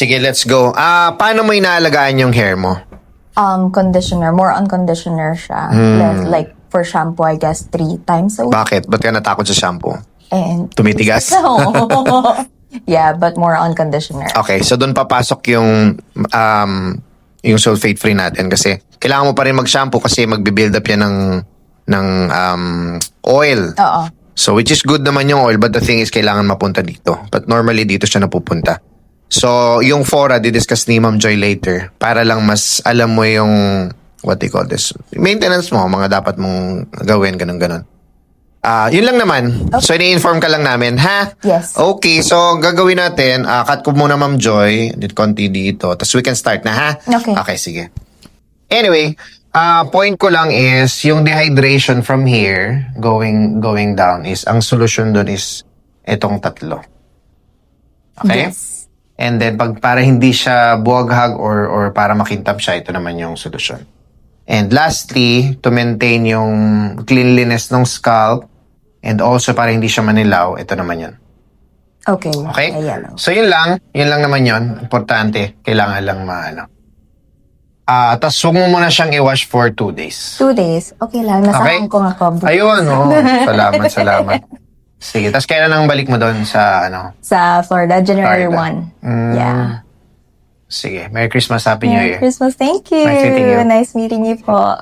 Sige, let's go. Paano mo inaalagaan yung hair mo? Conditioner. More on conditioner siya. Like, for shampoo, I guess, 3 times a week. Bakit? Ba't ka natakot sa shampoo? And Tumitigas? yeah, but more on conditioner. Okay, so doon papasok yung sulfate-free natin kasi kailangan mo pa rin mag-shampoo kasi magbi-build up yan ng oil. Oo. So, which is good naman yung oil, but the thing is, kailangan mapunta dito. But normally, dito siya napupunta. So, yung fora, didiscuss ni Ma'am Joy later para lang mas alam mo yung, what they call this, maintenance mo, mga dapat mong gawin, ganun-ganun. Yun lang naman. Okay. So, ini-inform ka lang namin, ha? Yes. Okay, so gagawin natin, cut ko muna Ma'am Joy, konti dito, tapos we can start na, ha? Okay. Okay, sige. Anyway, point ko lang is, yung dehydration from here, going down is, ang solution dun is, itong tatlo. Okay? Yes. And then, para hindi siya buwaghag or para makintab siya, ito naman yung solusyon. And lastly, to maintain yung cleanliness ng scalp and also para hindi siya manilaw, ito naman yun. Okay. Okay? Ayan. So, yun lang naman yun. Importante, kailangan lang maano. Tapos, huwag mo muna siyang i-wash for 2 days. 2 days. Okay lang. Nasaan ko nga ko. Ayun, salamat. Sige, tapos kailan ang balik mo doon sa Sa Florida, January Florida. 1. Yeah. Sige, Merry Christmas, Happy New Merry Year. Christmas. Thank you. Nice meeting you. Nice meeting you po.